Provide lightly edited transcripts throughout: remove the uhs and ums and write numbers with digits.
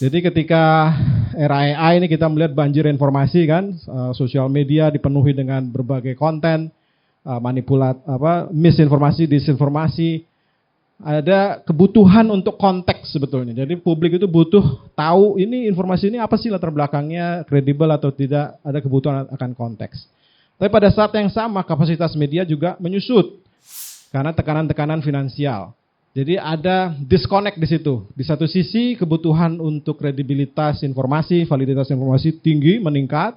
Jadi ketika era AI ini kita melihat banjir informasi kan, sosial media dipenuhi dengan berbagai konten, misinformasi, disinformasi, ada kebutuhan untuk konteks sebetulnya. Jadi publik itu butuh tahu ini informasi ini apa sih latar belakangnya, kredibel atau tidak, ada kebutuhan akan konteks. Tapi pada saat yang sama kapasitas media juga menyusut karena tekanan-tekanan finansial. Jadi ada disconnect di situ. Di satu sisi kebutuhan untuk kredibilitas informasi, validitas informasi tinggi, meningkat.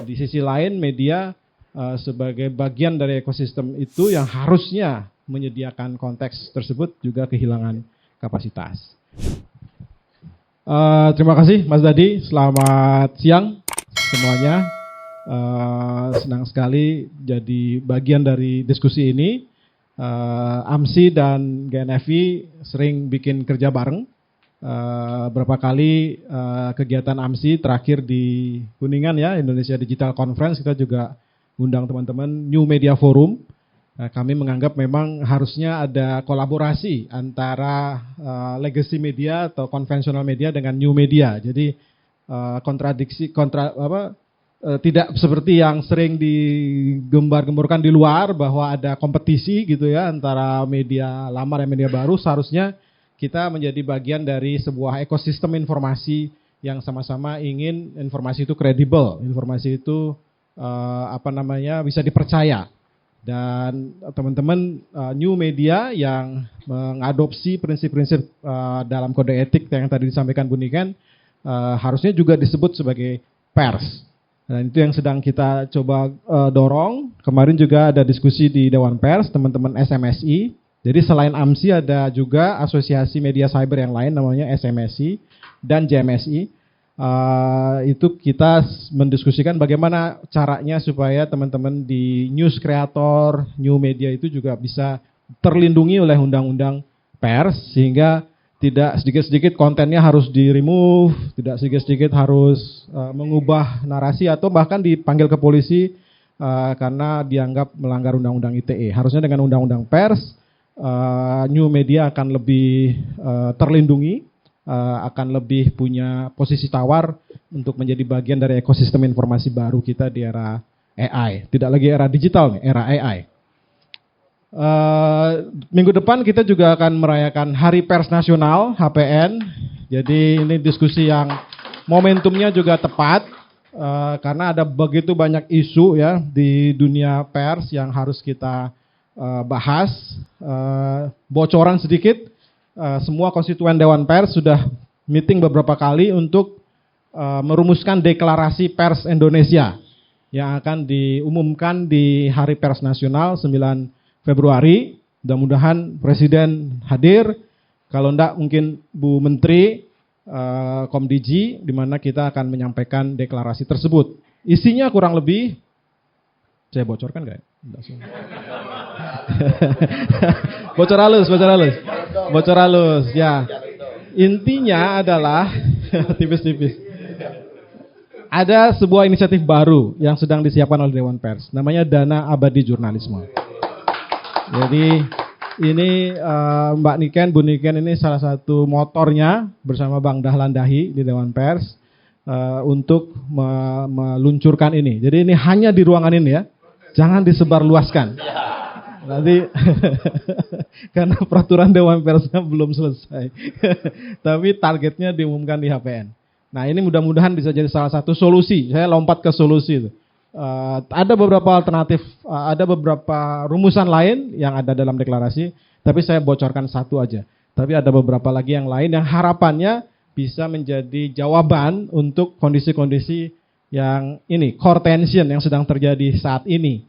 Di sisi lain media sebagai bagian dari ekosistem itu yang harusnya menyediakan konteks tersebut juga kehilangan kapasitas. Terima kasih Mas Dadi, selamat siang semuanya. Senang sekali jadi bagian dari diskusi ini. AMSI dan GNFI sering bikin kerja bareng. Berapa kali kegiatan AMSI terakhir di Kuningan ya, Indonesia Digital Conference, kita juga undang teman-teman New Media Forum. Kami menganggap memang harusnya ada kolaborasi antara legacy media atau konvensional media dengan new media. Jadi tidak seperti yang sering digembar-gemborkan di luar bahwa ada kompetisi gitu ya antara media lama dan media baru. Seharusnya kita menjadi bagian dari sebuah ekosistem informasi yang sama-sama ingin informasi itu kredibel, informasi itu bisa dipercaya. Dan teman-teman new media yang mengadopsi prinsip-prinsip dalam kode etik yang tadi disampaikan Bu Niken harusnya juga disebut sebagai pers. Dan itu yang sedang kita coba dorong. Kemarin juga ada diskusi di Dewan Pers, teman-teman SMSI. Jadi selain AMSI ada juga asosiasi media cyber yang lain namanya SMSI dan JMSI. Itu kita mendiskusikan bagaimana caranya supaya teman-teman di news creator, new media itu juga bisa terlindungi oleh undang-undang pers, sehingga tidak sedikit-sedikit kontennya harus di-remove, tidak sedikit-sedikit harus mengubah narasi atau bahkan dipanggil ke polisi karena dianggap melanggar undang-undang ITE. Harusnya dengan undang-undang pers, new media akan lebih terlindungi, akan lebih punya posisi tawar untuk menjadi bagian dari ekosistem informasi baru kita di era AI. Tidak lagi era digital nih, era AI. Minggu depan kita juga akan merayakan Hari Pers Nasional HPN. Jadi ini diskusi yang momentumnya juga tepat karena ada begitu banyak isu ya di dunia pers yang harus kita bahas. Bocoran sedikit, semua konstituen Dewan Pers sudah meeting beberapa kali untuk merumuskan deklarasi pers Indonesia yang akan diumumkan di Hari Pers Nasional 9 Februari. Mudah-mudahan Presiden hadir, kalau enggak mungkin Bu Menteri Komdiji, di mana kita akan menyampaikan deklarasi tersebut. Isinya kurang lebih, saya bocorkan nggak ya? Bocor halus ya. Intinya adalah tipis-tipis. Ada sebuah inisiatif baru yang sedang disiapkan oleh Dewan Pers, namanya Dana Abadi Jurnalisme. Jadi ini Mbak Niken, Bu Niken ini salah satu motornya bersama Bang Dahlan Dahi di Dewan Pers untuk meluncurkan ini. Jadi ini hanya di ruangan ini ya, jangan disebarluaskan. Nanti karena peraturan Dewan Persnya belum selesai. Tapi targetnya diumumkan di HPN. Nah ini mudah-mudahan bisa jadi salah satu solusi. Saya lompat ke solusi itu. Ada beberapa alternatif, ada beberapa rumusan lain yang ada dalam deklarasi, tapi saya bocorkan satu aja. Tapi ada beberapa lagi yang lain yang harapannya bisa menjadi jawaban untuk kondisi-kondisi yang ini, core tension yang sedang terjadi saat ini.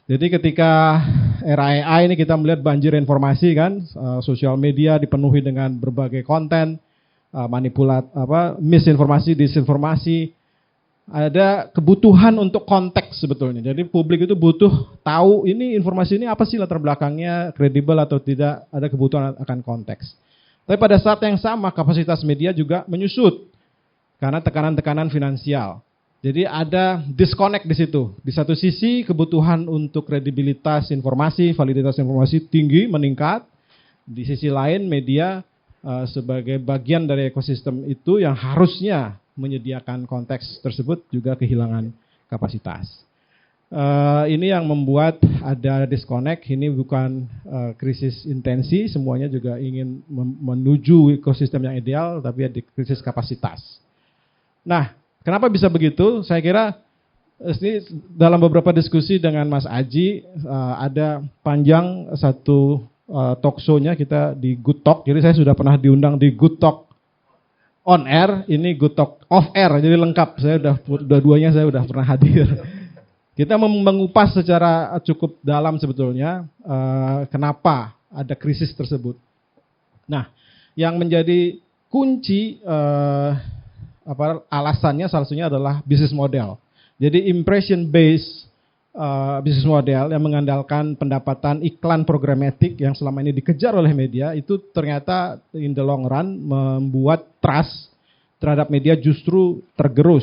Jadi ketika era AI ini kita melihat banjir informasi kan, sosial media dipenuhi dengan berbagai konten, misinformasi, disinformasi. Ada kebutuhan untuk konteks sebetulnya. Jadi publik itu butuh tahu ini informasi ini apa sih latar belakangnya, kredibel atau tidak, ada kebutuhan akan konteks. Tapi pada saat yang sama kapasitas media juga menyusut karena tekanan-tekanan finansial. Jadi ada disconnect di situ. Di satu sisi kebutuhan untuk kredibilitas informasi, validitas informasi tinggi, meningkat. Di sisi lain media sebagai bagian dari ekosistem itu yang harusnya menyediakan konteks tersebut juga kehilangan kapasitas. Ini yang membuat ada disconnect. Ini bukan krisis intensi, semuanya juga ingin menuju ekosistem yang ideal, tapi ada krisis kapasitas. Nah, kenapa bisa begitu? Saya kira ini dalam beberapa diskusi dengan Mas Aji, ada panjang satu talk show-nya kita di Good Talk. Jadi saya sudah pernah diundang di Good Talk on air, ini Good Talk off air, jadi lengkap. Saya dua-duanya saya udah pernah hadir. Kita mengupas secara cukup dalam sebetulnya kenapa ada krisis tersebut. Nah, yang menjadi kunci alasannya salah satunya adalah bisnis model. Jadi impression based bisnis model yang mengandalkan pendapatan iklan programatik yang selama ini dikejar oleh media itu ternyata in the long run membuat trust terhadap media justru tergerus.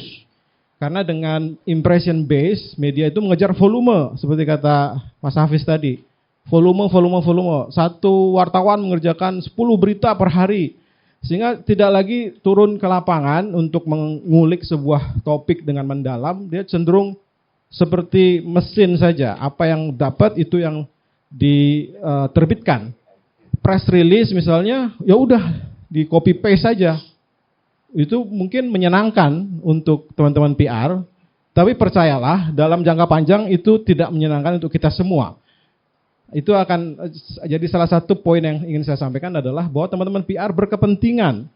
Karena dengan impression base, media itu mengejar volume, seperti kata Mas Hafiz tadi. Volume. Satu wartawan mengerjakan 10 berita per hari. Sehingga tidak lagi turun ke lapangan untuk mengulik sebuah topik dengan mendalam. Dia cenderung seperti mesin saja. Apa yang dapat itu yang diterbitkan. Press release misalnya, ya udah di copy paste saja. Itu mungkin menyenangkan untuk teman-teman PR, tapi percayalah dalam jangka panjang itu tidak menyenangkan untuk kita semua. Itu akan jadi salah satu poin yang ingin saya sampaikan adalah bahwa teman-teman PR berkepentingan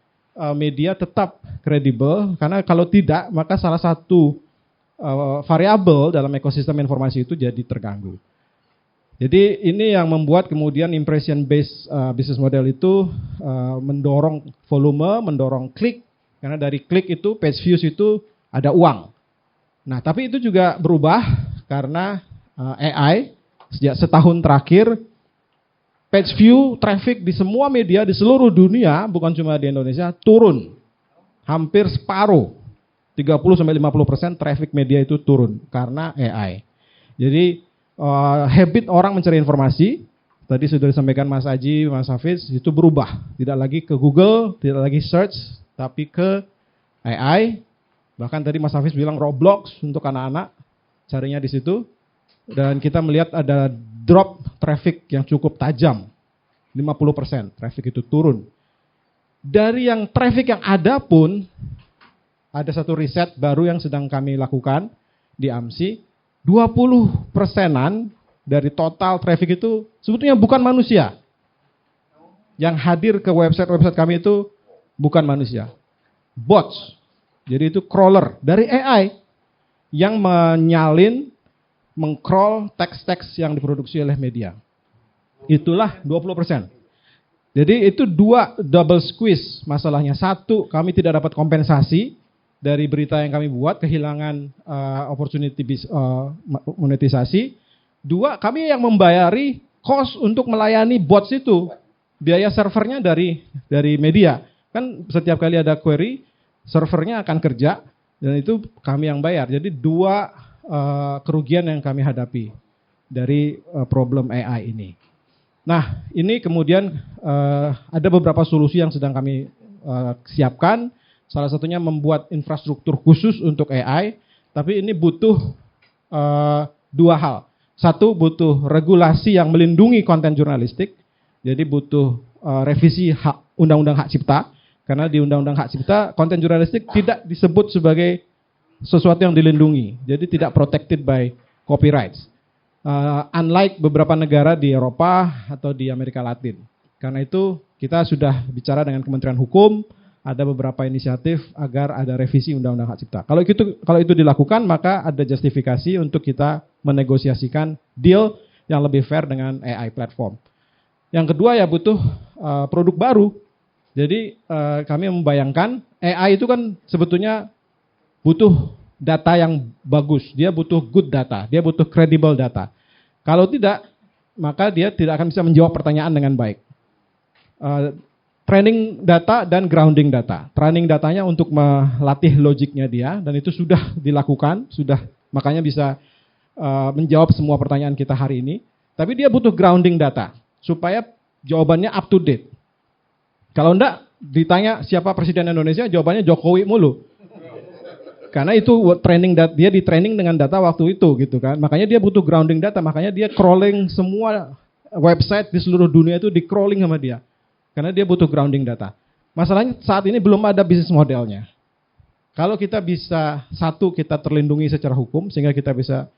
media tetap kredibel, karena kalau tidak maka salah satu variabel dalam ekosistem informasi itu jadi terganggu. Jadi ini yang membuat kemudian impression based business model itu mendorong volume, mendorong klik. Karena dari klik itu, page views itu ada uang. Nah, tapi itu juga berubah karena AI sejak setahun terakhir, page view traffic di semua media di seluruh dunia, bukan cuma di Indonesia, turun. Hampir separuh, 30-50% traffic media itu turun karena AI. Jadi habit orang mencari informasi, tadi sudah disampaikan Mas Aji, Mas Hafiz, itu berubah. Tidak lagi ke Google, tidak lagi search, tapi ke AI, bahkan tadi Mas Hafiz bilang Roblox untuk anak-anak, carinya di situ, dan kita melihat ada drop traffic yang cukup tajam, 50% traffic itu turun. Dari yang traffic yang ada pun, ada satu riset baru yang sedang kami lakukan di AMSI, 20%-an dari total traffic itu sebetulnya bukan manusia. Yang hadir ke website-website kami itu bukan manusia, bots. Jadi itu crawler dari AI yang menyalin, mengcrawl teks-teks yang diproduksi oleh media. Itulah 20%. Jadi itu dua double squeeze masalahnya. Satu, kami tidak dapat kompensasi dari berita yang kami buat, kehilangan opportunity monetisasi. Dua, kami yang membayari cost untuk melayani bots itu. Biaya servernya dari media. Kan setiap kali ada query, servernya akan kerja, dan itu kami yang bayar. Jadi dua kerugian yang kami hadapi dari problem AI ini. Nah, ini kemudian ada beberapa solusi yang sedang kami siapkan. Salah satunya membuat infrastruktur khusus untuk AI, tapi ini butuh dua hal. Satu, butuh regulasi yang melindungi konten jurnalistik, jadi butuh revisi undang-undang hak cipta. Karena di Undang-Undang Hak Cipta, konten jurnalistik tidak disebut sebagai sesuatu yang dilindungi. Jadi tidak protected by copyrights. Unlike beberapa negara di Eropa atau di Amerika Latin. Karena itu kita sudah bicara dengan Kementerian Hukum, ada beberapa inisiatif agar ada revisi Undang-Undang Hak Cipta. Kalau itu dilakukan, maka ada justifikasi untuk kita menegosiasikan deal yang lebih fair dengan AI platform. Yang kedua ya butuh produk baru. Jadi kami membayangkan AI itu kan sebetulnya butuh data yang bagus, dia butuh good data, dia butuh credible data. Kalau tidak, maka dia tidak akan bisa menjawab pertanyaan dengan baik. Training data dan grounding data. Training datanya untuk melatih logiknya dia, dan itu sudah dilakukan, makanya bisa menjawab semua pertanyaan kita hari ini. Tapi dia butuh grounding data, supaya jawabannya up to date. Kalau enggak, ditanya siapa presiden Indonesia, jawabannya Jokowi mulu. Karena itu dia di training dengan data waktu itu gitu kan. Makanya dia butuh grounding data, makanya dia crawling semua website di seluruh dunia itu di crawling sama dia. Karena dia butuh grounding data. Masalahnya saat ini belum ada bisnis modelnya. Kalau kita bisa, satu, kita terlindungi secara hukum, sehingga kita bisa,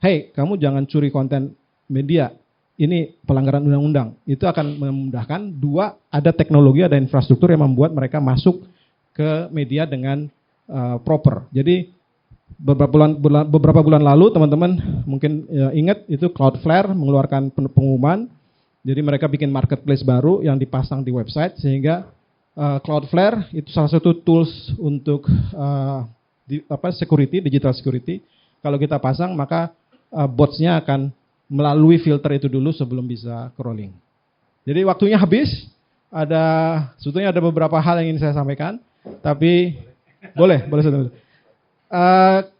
hey, kamu jangan curi konten media, ini pelanggaran undang-undang. Itu akan memudahkan. Dua, ada teknologi, ada infrastruktur yang membuat mereka masuk ke media dengan proper. Jadi beberapa bulan lalu, teman-teman mungkin ingat, itu Cloudflare mengeluarkan pengumuman. Jadi mereka bikin marketplace baru yang dipasang di website, sehingga Cloudflare itu salah satu tools untuk security, digital security. Kalau kita pasang, maka bots-nya akan melalui filter itu dulu sebelum bisa crawling. Jadi waktunya habis. Sebetulnya ada beberapa hal yang ingin saya sampaikan, tapi boleh satu.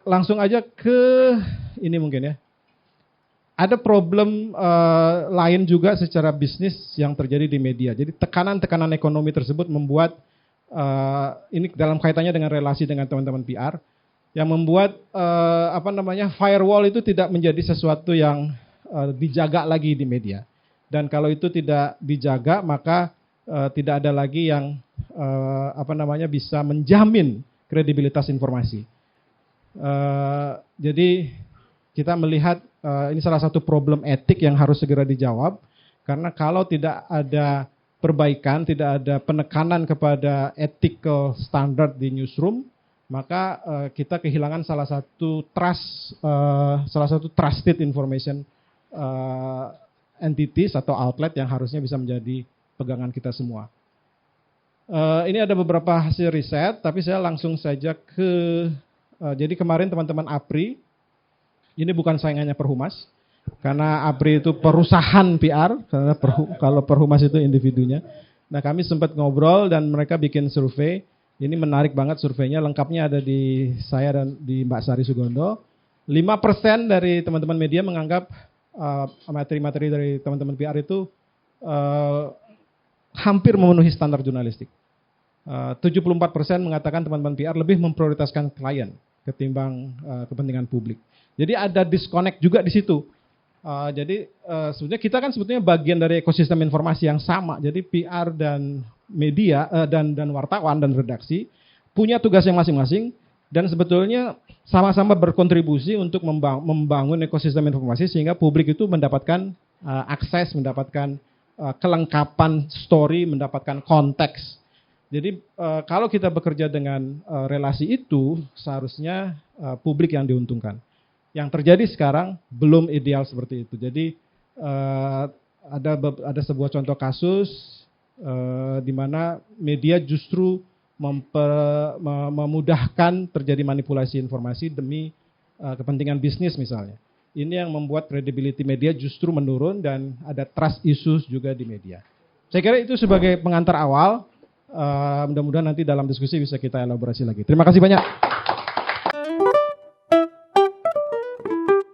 Langsung aja ke ini mungkin ya. Ada problem lain juga secara bisnis yang terjadi di media. Jadi tekanan-tekanan ekonomi tersebut membuat ini dalam kaitannya dengan relasi dengan teman-teman PR yang membuat firewall itu tidak menjadi sesuatu yang dijaga lagi di media. Dan kalau itu tidak dijaga, maka tidak ada lagi yang bisa menjamin kredibilitas informasi. Jadi kita melihat ini salah satu problem etik yang harus segera dijawab, karena kalau tidak ada perbaikan, tidak ada penekanan kepada ethical standard di newsroom, maka kita kehilangan salah satu trusted information entities atau outlet yang harusnya bisa menjadi pegangan kita semua. Ini ada beberapa hasil riset, tapi saya langsung saja jadi kemarin teman-teman APRI, ini bukan saingannya Perhumas, karena APRI itu perusahaan PR, karena kalau Perhumas itu individunya. Nah, kami sempat ngobrol dan mereka bikin survei. Ini menarik banget surveinya, lengkapnya ada di saya dan di Mbak Sari Sugondo. 5% dari teman-teman media menganggap materi-materi dari teman-teman PR itu hampir memenuhi standar jurnalistik. 74% mengatakan teman-teman PR lebih memprioritaskan klien ketimbang kepentingan publik. Jadi ada disconnect juga di situ. Jadi sebenarnya kita kan sebetulnya bagian dari ekosistem informasi yang sama. Jadi PR dan media dan wartawan dan redaksi punya tugas yang masing-masing dan sebetulnya sama-sama berkontribusi untuk membangun ekosistem informasi sehingga publik itu mendapatkan akses, mendapatkan kelengkapan story, mendapatkan konteks. Jadi kalau kita bekerja dengan relasi itu seharusnya publik yang diuntungkan. Yang terjadi sekarang belum ideal seperti itu. Jadi ada sebuah contoh kasus di mana media justru memudahkan terjadi manipulasi informasi demi kepentingan bisnis misalnya. Ini yang membuat credibility media justru menurun dan ada trust issues juga di media. Saya kira itu sebagai pengantar awal. Mudah-mudahan nanti dalam diskusi bisa kita elaborasi lagi. Terima kasih banyak.